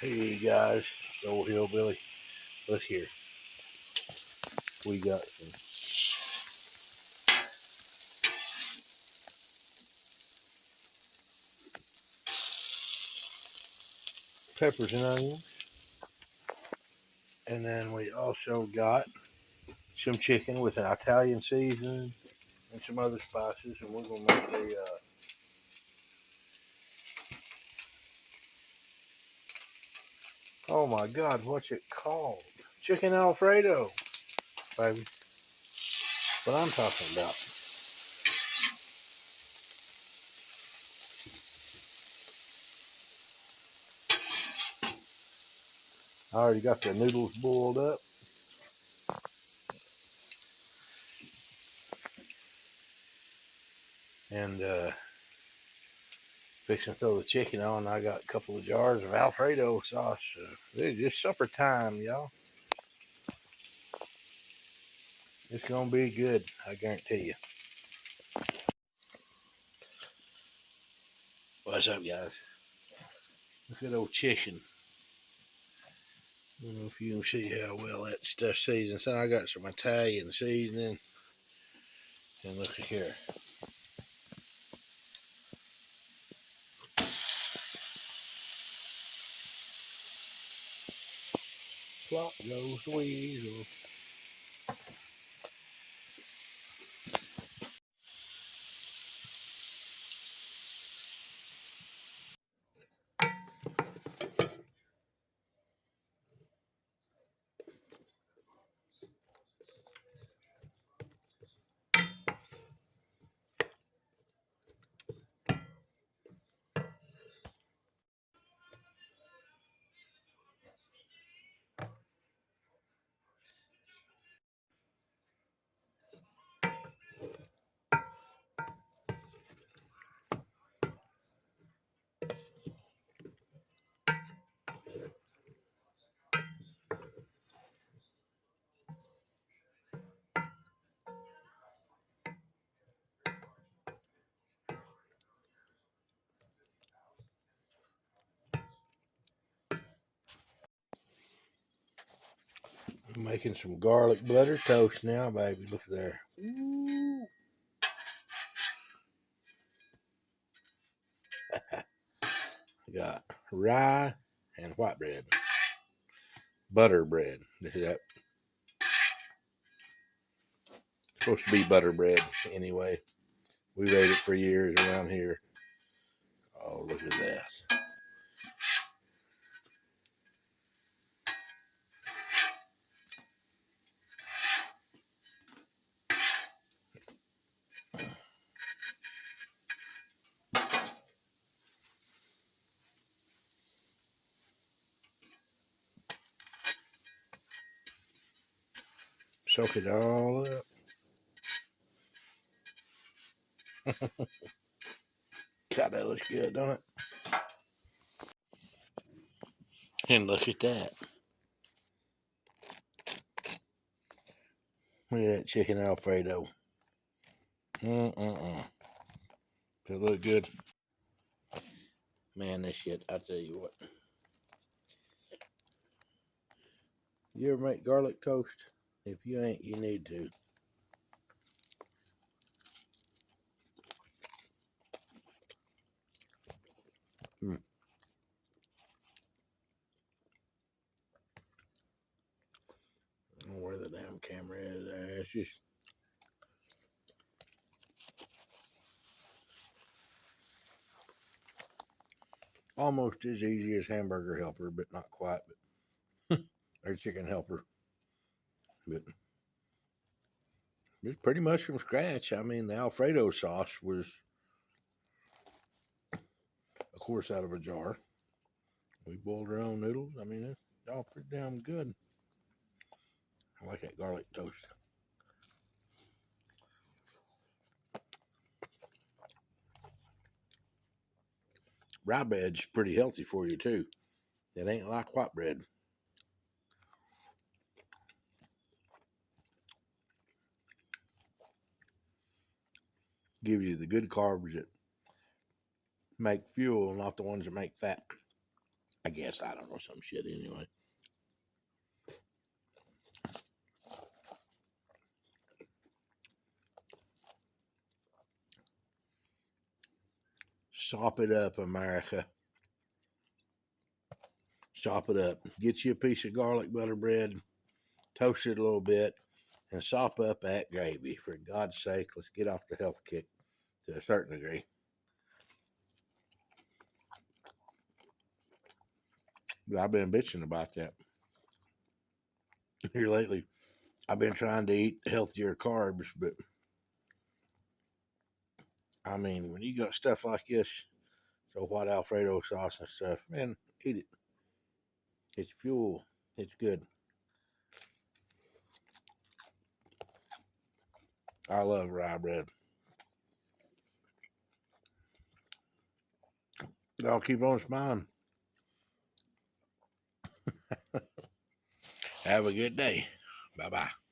Hey guys, it's old hillbilly. Look here. We got some peppers and onions. And then we also got some chicken with an Italian seasoning and some other spices. And we're going to make oh my God, what's it called? Chicken Alfredo, baby. What I'm talking about. I already got the noodles boiled up. And fixing to throw the chicken on. I got a couple of jars of Alfredo sauce. It's just supper time, y'all. It's gonna be good, I guarantee you. What's up, guys? Look at old chicken. I don't know if you can see how well that stuff seasons. So I got some Italian seasoning. And look at here. Flop goes the weasel. I'm making some garlic butter toast now, baby. Look at there. Ooh. I got rye and white bread. Butter bread. This is that. It's supposed to be butter bread anyway. We've ate it for years around here. Oh, look at that. Soak it all up. God, that looks good, don't it? And look at that. Look at that chicken Alfredo. Does it look good? Man, this shit, I tell you what. You ever make garlic toast? If you ain't, you need to. Hmm. I don't know where the damn camera is there. It's just almost as easy as hamburger helper, but not quite. But or chicken helper. But it's pretty much from scratch. I mean, the Alfredo sauce was, of course, out of a jar. We boiled our own noodles. I mean, it's all pretty damn good. I like that garlic toast. Rye bread's pretty healthy for you too. It ain't like white bread. Give you the good carbs that make fuel, not the ones that make fat. I guess, I don't know, some shit anyway. Sop it up, America. Sop it up. Get you a piece of garlic butter bread, toast it a little bit, and sop up that gravy. For God's sake, let's get off the health kick to a certain degree. But I've been bitching about that here lately. I've been trying to eat healthier carbs, but I mean, when you got stuff like this, so white Alfredo sauce and stuff, man, eat it. It's fuel. It's good. I love rye bread. I'll keep on smiling. Have a good day. Bye bye.